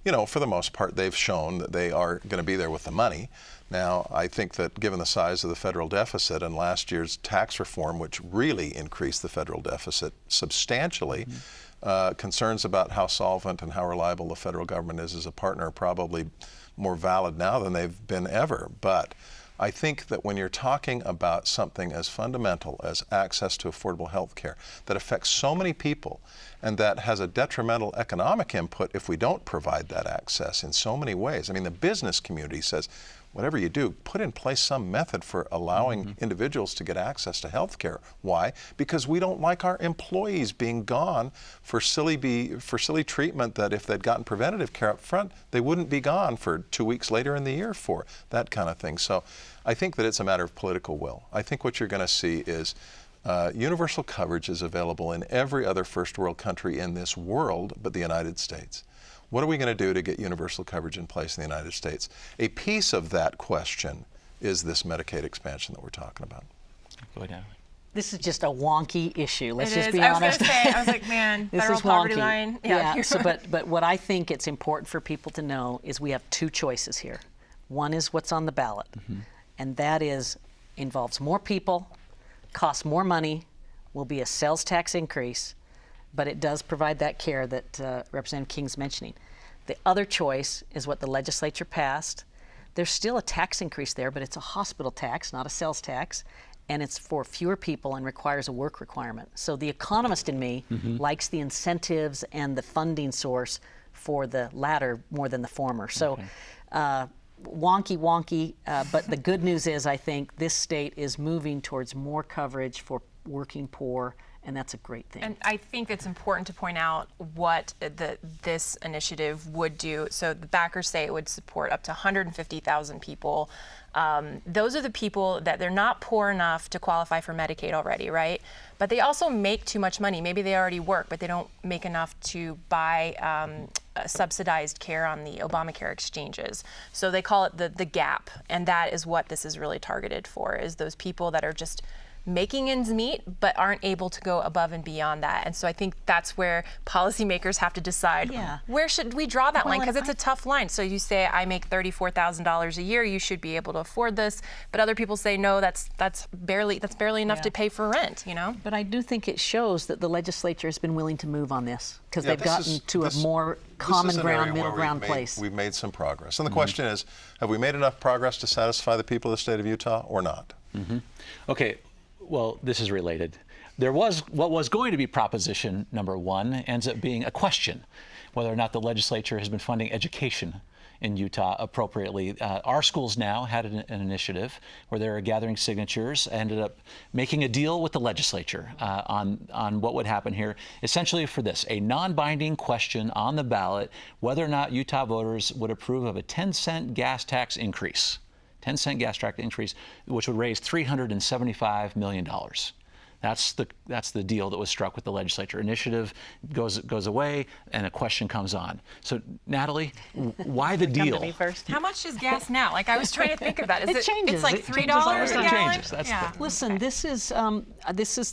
you know, for the most part, they've shown that they are going to be there with the money. Now, I think that given the size of the federal deficit and last year's tax reform, which really increased the federal deficit substantially, concerns about how solvent and how reliable the federal government is as a partner are probably more valid now than they've been ever. But I think that when you're talking about something as fundamental as access to affordable health care that affects so many people and that has a detrimental economic input if we don't provide that access in so many ways. I mean, the business community says, whatever you do, put in place some method for allowing individuals to get access to health care. Why? Because we don't like our employees being gone for silly treatment that if they'd gotten preventative care up front, they wouldn't be gone for 2 weeks later in the year for, that kind of thing. So I think that it's a matter of political will. I think what you're going to see is universal coverage is available in every other first world country in this world but the United States. What are we going to do to get universal coverage in place in the United States? A piece of that question is this Medicaid expansion that we're talking about. Go ahead, Natalie. This is just a wonky issue. Let's just be honest. honest. I was going to say, I was like, man, this federal is poverty wonky. line. Yeah. So, but what I think it's important for people to know is we have two choices here. One is what's on the ballot, and that involves more people, costs more money, will be a sales tax increase, but it does provide that care that Representative King's mentioning. The other choice is what the legislature passed. There's still a tax increase there, but it's a hospital tax, not a sales tax, and it's for fewer people and requires a work requirement. So the economist in me likes the incentives and the funding source for the latter more than the former. So wonky, but the good news is I think this state is moving towards more coverage for working poor, and that's a great thing. And I think it's important to point out what this initiative would do. So the backers say it would support up to 150,000 people. Those are the people that they're not poor enough to qualify for Medicaid already, right? But they also make too much money. Maybe they already work, but they don't make enough to buy subsidized care on the Obamacare exchanges. So they call it the gap, and that is what this is really targeted for, is those people that are just making ends meet but aren't able to go above and beyond that. And so I think that's where policymakers have to decide where should we draw that line, because it's a tough line. So you say, I make $34,000 a year, you should be able to afford this, but other people say, no, that's barely enough to pay for rent, you know? But I do think it shows that the legislature has been willing to move on this, because they've gotten to a more common ground, middle ground place. We've made some progress. And the question is, have we made enough progress to satisfy the people of the state of Utah or not? Okay. Well, this is related. There was what was going to be proposition number one ends up being a question, whether or not the legislature has been funding education in Utah appropriately. Our schools now had an initiative where they were gathering signatures, ended up making a deal with the legislature on what would happen here, essentially for this, a non-binding question on the ballot, whether or not Utah voters would approve of a 10-cent gas tax increase. 10-cent gas tax increase, which would raise $375 million. That's the deal that was struck with the legislature. Initiative goes away, and a question comes on. So, Natalie, why the deal? Come to me first. How much is gas now? Like, I was trying to think of that. It changes. It's like It $3 changes a all the gallon? time. Listen, this is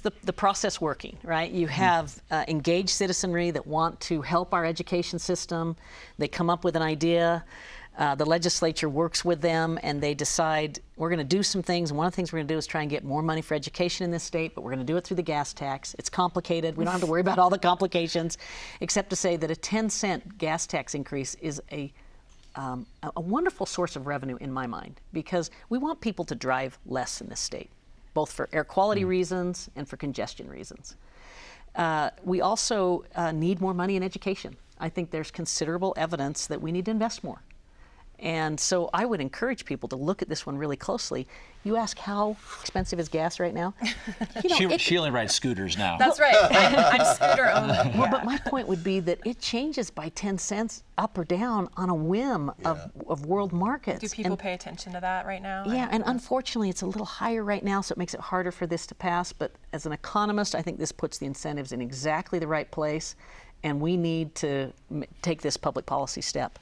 the process working, right? You have engaged citizenry that want to help our education system. They come up with an idea. The legislature works with them, and they decide we're going to do some things. And one of the things we're going to do is try and get more money for education in this state, but we're going to do it through the gas tax. It's complicated. We don't have to worry about all the complications, except to say that a 10-cent gas tax increase is a a wonderful source of revenue in my mind, because we want people to drive less in this state, both for air quality reasons and for congestion reasons. We also need more money in education. I think there's considerable evidence that we need to invest more. And so I would encourage people to look at this one really closely. You ask, how expensive is gas right now? You know, she only rides scooters now. That's right. I'm scooter only. Well, but my point would be that it changes by 10 cents up or down on a whim of world markets. Do people pay attention to that right now? Yeah, and unfortunately it's a little higher right now, so it makes it harder for this to pass. But as an economist, I think this puts the incentives in exactly the right place, and we need to take this public policy step.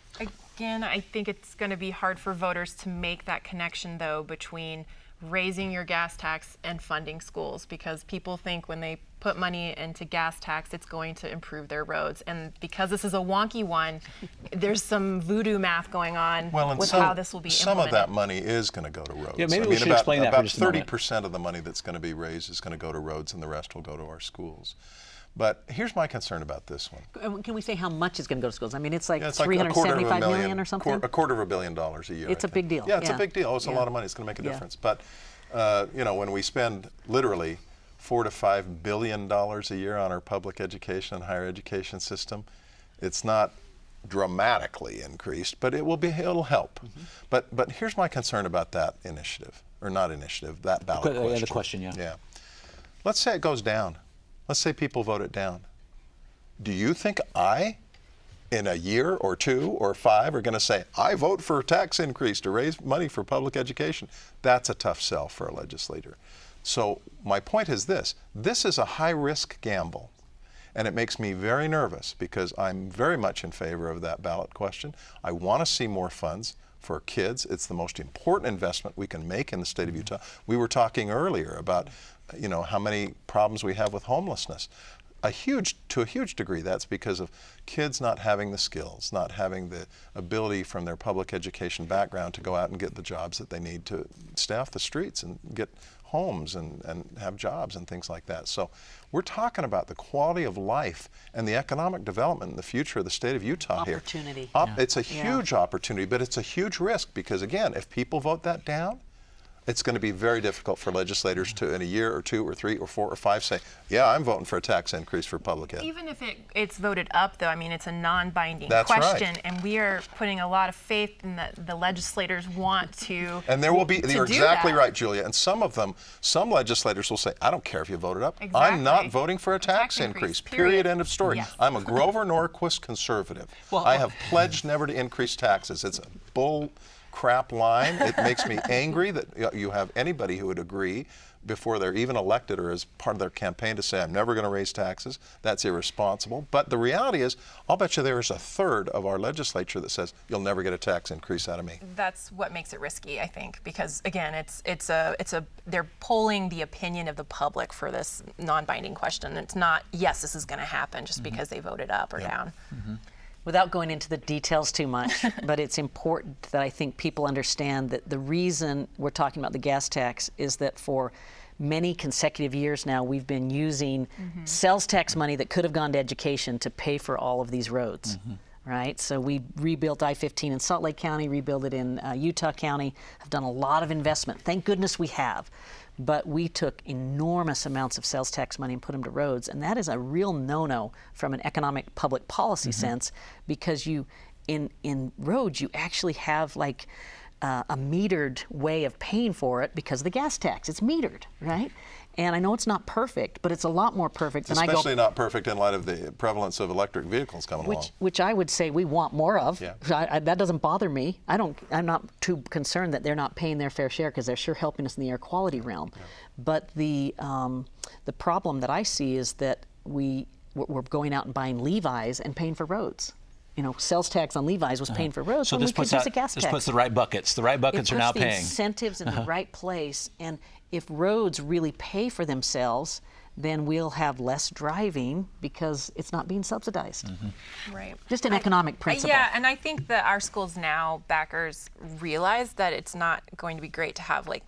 Again, I think it's going to be hard for voters to make that connection, though, between raising your gas tax and funding schools, because people think when they put money into gas tax, it's going to improve their roads. And because this is a wonky one, there's some voodoo math going on with how this will be some implemented. of that money is going to go to roads. Yeah, maybe we should explain that for just a moment. About 30% of the money that's going to be raised is going to go to roads, and the rest will go to our schools. But here's my concern about this one. Can we say how much is going to go to schools? I mean, it's like Yeah, it's $375 like million or something? $250 million a year. It's a big deal. Yeah, it's Yeah. a big deal. Oh, it's a Yeah. lot of money. It's going to make a Yeah. difference. But you know, when we spend literally $4 to $5 billion a year on our public education and higher education system, it's not dramatically increased, but it'll help. But here's my concern about that initiative, or not initiative, that ballot question. The question, yeah. Yeah. Let's say it goes down. Let's say people vote it down. Do you think in a year or 2 or 5, are going to say, I vote for a tax increase to raise money for public education? That's a tough sell for a legislator. So my point is this is a high-risk gamble. And it makes me very nervous, because I'm very much in favor of that ballot question. I want to see more funds for kids. It's the most important investment we can make in the state of Utah. We were talking earlier about, you know, how many problems we have with homelessness. To a huge degree, that's because of kids not having the skills, not having the ability from their public education background to go out and get the jobs that they need to staff the streets and get homes and have jobs and things like that. So we're talking about the quality of life and the economic development in the future of the state of Utah here. Opportunity. It's a huge opportunity, but it's a huge risk, because again, if people vote that down, it's going to be very difficult for legislators to, in a year or 2 or 3 or 4 or 5, say, yeah, I'm voting for a tax increase for public ed. Even if it's voted up, though, I mean, it's a non-binding That's question, right. and we are putting a lot of faith in that the legislators want to. And there will be, you're exactly that. right, Julia, and some legislators will say, I don't care if you vote it up. Exactly. I'm not voting for a tax increase, period, end of story. Yes. I'm a Grover Norquist conservative. I have pledged never to increase taxes. It's a bull crap line. It makes me angry that you have anybody who would agree before they're even elected or as part of their campaign to say, I'm never going to raise taxes. That's irresponsible. But the reality is, I'll bet you there is a third of our legislature that says, you'll never get a tax increase out of me. That's what makes it risky, I think, because again, they're polling the opinion of the public for this non-binding question. It's not, yes, this is going to happen just because they voted up or down. Without going into the details too much, but it's important that I think people understand that the reason we're talking about the gas tax is that for many consecutive years now, we've been using sales tax money that could have gone to education to pay for all of these roads. Right? So we rebuilt I-15 in Salt Lake County, rebuilt it in Utah County, have done a lot of investment. Thank goodness we have. But we took enormous amounts of sales tax money and put them to roads, and that is a real no-no from an economic public policy sense, because in roads you actually have like a metered way of paying for it because of the gas tax. It's metered, right? And I know it's not perfect, but it's a lot more perfect than Especially not perfect in light of the prevalence of electric vehicles coming along. Which I would say we want more of. Yeah. That doesn't bother me. I'm not too concerned that they're not paying their fair share, because they're sure helping us in the air quality realm. Yeah. But the problem that I see is that we're going out and buying Levi's and paying for roads. You know, sales tax on Levi's was paying for roads, so when we could use a gas tax. This puts the right buckets. The right buckets are now paying. It puts the incentives in the right place, and if roads really pay for themselves, then we'll have less driving because it's not being subsidized. Right. Just an economic principle. Yeah, and I think that our schools now, backers, realize that it's not going to be great to have like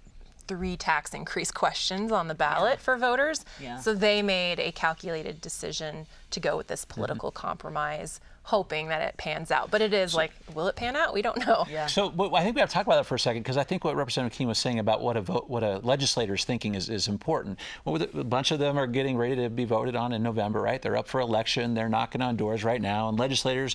3 tax increase questions on the ballot for voters. Yeah. So they made a calculated decision to go with this political compromise, hoping that it pans out. But it is like, will it pan out? We don't know. Yeah. So I think we have to talk about that for a second, because I think what Representative Keene was saying about what a legislator's thinking is important. Well, a bunch of them are getting ready to be voted on in November, right? They're up for election. They're knocking on doors right now. And legislators,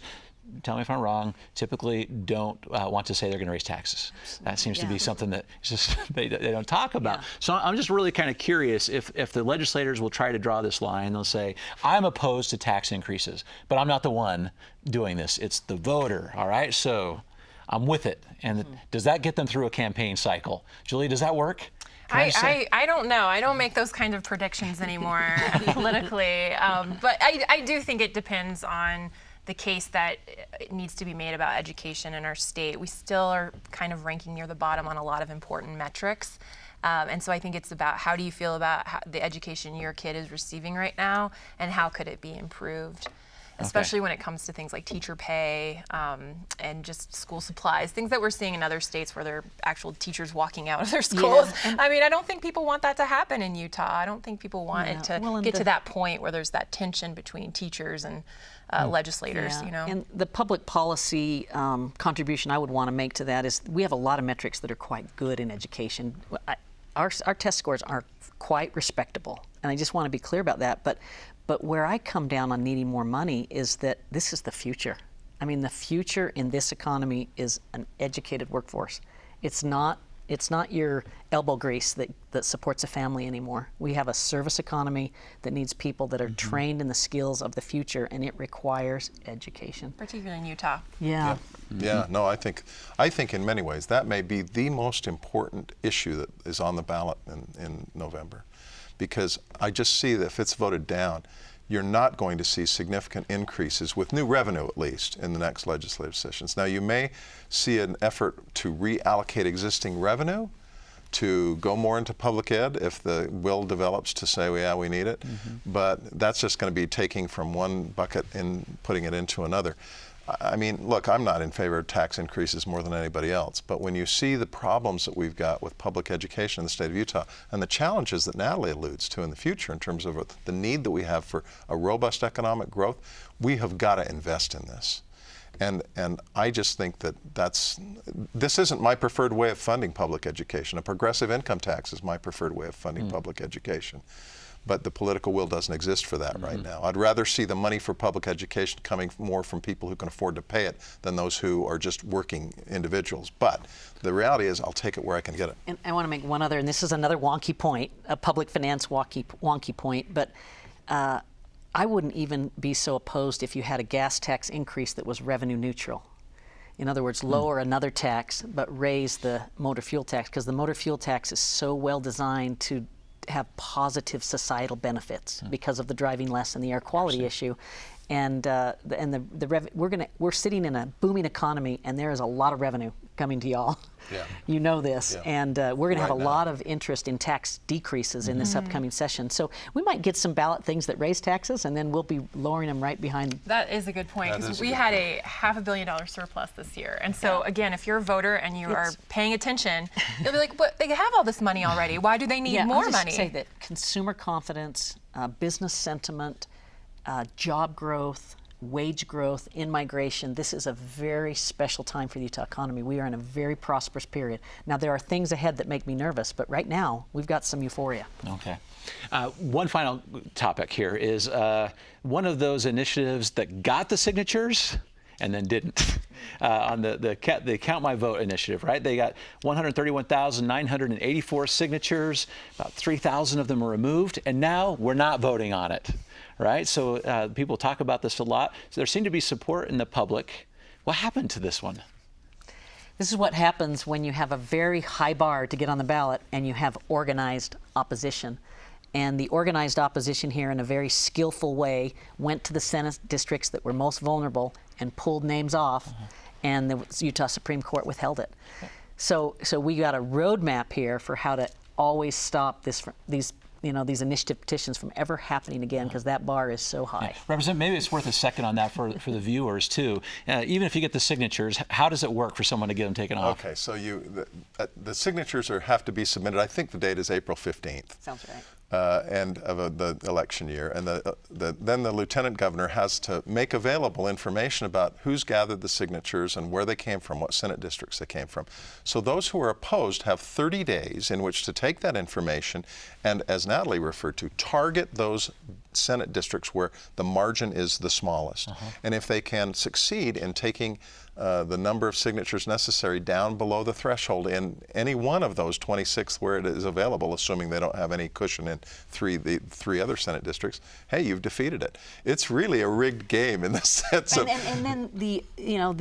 tell me if I'm wrong, typically don't want to say they're going to raise taxes. That seems to be something that just they don't talk about. Yeah. So I'm just really kind of curious if the legislators will try to draw this line. They'll say, I'm opposed to tax increases, but I'm not the one doing this. It's the voter, all right? So I'm with it. And does that get them through a campaign cycle? Julie, does that work? I don't know. I don't make those kinds of predictions anymore politically. But I do think it depends on the case that needs to be made about education in our state. We still are kind of ranking near the bottom on a lot of important metrics. And so I think it's about, how do you feel about the education your kid is receiving right now, and how could it be improved? Especially when it comes to things like teacher pay and just school supplies, things that we're seeing in other states where there are actual teachers walking out of their schools. Yeah. I mean, I don't think people want that to happen in Utah. I don't think people want it to get to that point where there's that tension between teachers and legislators, you know. And the public policy contribution I would want to make to that is, we have a lot of metrics that are quite good in education. Our test scores are quite respectable, and I just want to be clear about that. But where I come down on needing more money is that this is the future. I mean, the future in this economy is an educated workforce. It's not your elbow grease that supports a family anymore. We have a service economy that needs people that are trained in the skills of the future, and it requires education. Particularly in Utah. Yeah. Yeah, no, I think in many ways that may be the most important issue that is on the ballot in November. Because I just see that if it's voted down, you're not going to see significant increases, with new revenue at least, in the next legislative sessions. Now, you may see an effort to reallocate existing revenue to go more into public ed if the will develops to say, well, yeah, we need it. But that's just going to be taking from one bucket and putting it into another. I mean, look, I'm not in favor of tax increases more than anybody else, but when you see the problems that we've got with public education in the state of Utah, and the challenges that Natalie alludes to in the future in terms of the need that we have for a robust economic growth, we have got to invest in this. And I just think that this isn't my preferred way of funding public education. A progressive income tax is my preferred way of funding public education. But the political will doesn't exist for that right now. I'd rather see the money for public education coming more from people who can afford to pay it than those who are just working individuals. But the reality is, I'll take it where I can get it. And I want to make one other, and this is another wonky point, a public finance wonky point, but I wouldn't even be so opposed if you had a gas tax increase that was revenue neutral. In other words, lower another tax, but raise the motor fuel tax, because the motor fuel tax is so well designed to have positive societal benefits because of the driving less and the air quality issue, and we're sitting in a booming economy, and there is a lot of revenue coming to y'all. Yeah. You know this, and we're going to have a now. lot of interest in tax decreases in this upcoming session. So we might get some ballot things that raise taxes, and then we'll be lowering them right behind. That is a good point, because we had a $500 million surplus this year. And so, again, if you're a voter and you are paying attention, you'll be like, but they have all this money already. Why do they need more I'll just money? say that consumer confidence, business sentiment, job growth, wage growth, in-migration, this is a very special time for the Utah economy. We are in a very prosperous period. Now, there are things ahead that make me nervous, but right now, we've got some euphoria. Okay. One final topic here is one of those initiatives that got the signatures and then didn't. On the Count My Vote initiative, right? They got 131,984 signatures, about 3,000 of them were removed, and now we're not voting on it, right? So people talk about this a lot. So there seemed to be support in the public. What happened to this one? This is what happens when you have a very high bar to get on the ballot and you have organized opposition. And the organized opposition here, in a very skillful way, went to the Senate districts that were most vulnerable and pulled names off, and the Utah Supreme Court withheld it. So we got a roadmap here for how to always stop these initiative petitions from ever happening again, because that bar is so high. Yeah. Representative, maybe it's worth a second on that for the viewers too. Even if you get the signatures, how does it work for someone to get them taken off? Okay, so the signatures have to be submitted. I think the date is April 15th. Sounds right. end of the election year, and then the lieutenant governor has to make available information about who's gathered the signatures and where they came from, what Senate districts they came from. So those who are opposed have 30 days in which to take that information and, as Natalie referred to, target those Senate districts where the margin is the smallest. And if they can succeed in taking the number of signatures necessary down below the threshold in any one of those 26 where it is available, assuming they don't have any cushion in the three other Senate districts, hey, you've defeated it. It's really a rigged game in the sense of... And then the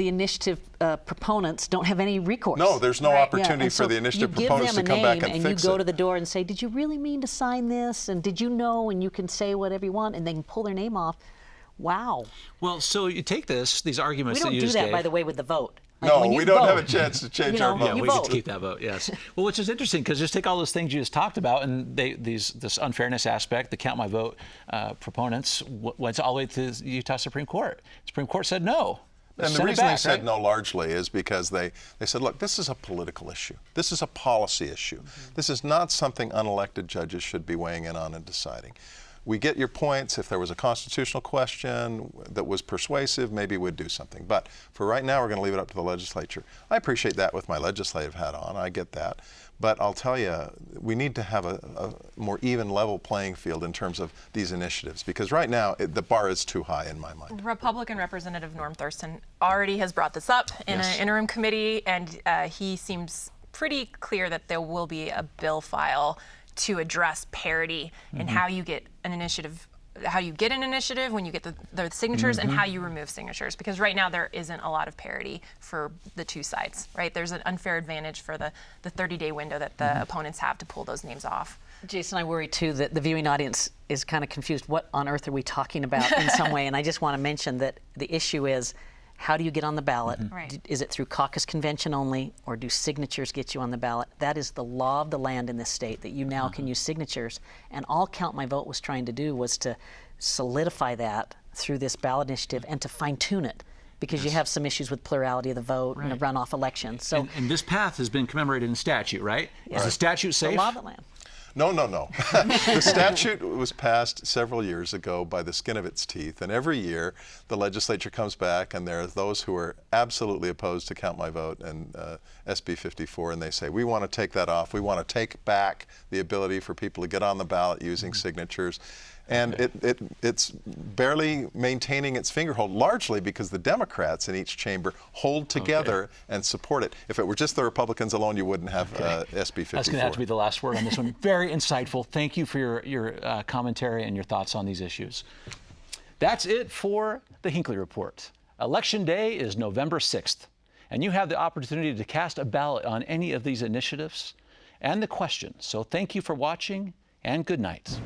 initiative proponents don't have any recourse. No, there's no opportunity for the initiative proponents to come back and fix it. And you go to the door and say, did you really mean to sign this? And did you know? And you can say whatever you want, and they can pull their name off. Wow. Well, so you take these arguments that you just We don't do that, gave. by the way, with the vote. No, we don't have a chance to change our vote. Yeah, we get to keep that vote, yes. Well, which is interesting, because just take all those things you just talked about, and this unfairness aspect, the count my vote proponents went all the way to the Utah Supreme Court. The Supreme Court said no. And the reason they said no largely is because they said, look, this is a political issue. This is a policy issue. This is not something unelected judges should be weighing in on and deciding. We get your points. If there was a constitutional question that was persuasive, maybe we'd do something. But for right now, we're going to leave it up to the legislature. I appreciate that with my legislative hat on. I get that. But I'll tell you, we need to have a more even level playing field in terms of these initiatives, because right now the bar is too high in my mind. Republican Representative Norm Thurston already has brought this up in an interim committee, and he seems pretty clear that there will be a bill file to address parity in how you get an initiative, when you get the signatures, and how you remove signatures. Because right now there isn't a lot of parity for the two sides, right? There's an unfair advantage for the 30-day window that the opponents have to pull those names off. Jason, I worry too that the viewing audience is kind of confused. What on earth are we talking about in some way? And I just want to mention that the issue is, how do you get on the ballot? Right. Is it through caucus convention only, or do signatures get you on the ballot? That is the law of the land in this state, that you now can use signatures. And all Count My Vote was trying to do was to solidify that through this ballot initiative and to fine-tune it, because you have some issues with plurality of the vote in a runoff election. So, and this path has been commemorated in statute, right? Is the statute safe? the law of the land. No. The statute was passed several years ago by the skin of its teeth, and every year the legislature comes back and there are those who are absolutely opposed to Count My Vote and SB 54, and they say, we want to take that off. We want to take back the ability for people to get on the ballot using signatures. And it's barely maintaining its fingerhold, largely because the Democrats in each chamber hold together and support it. If it were just the Republicans alone, you wouldn't have SB 54. That's going to have to be the last word on this one. Very insightful. Thank you for your commentary and your thoughts on these issues. That's it for the Hinckley Report. Election Day is November 6th, and you have the opportunity to cast a ballot on any of these initiatives and the questions. So thank you for watching, and good night.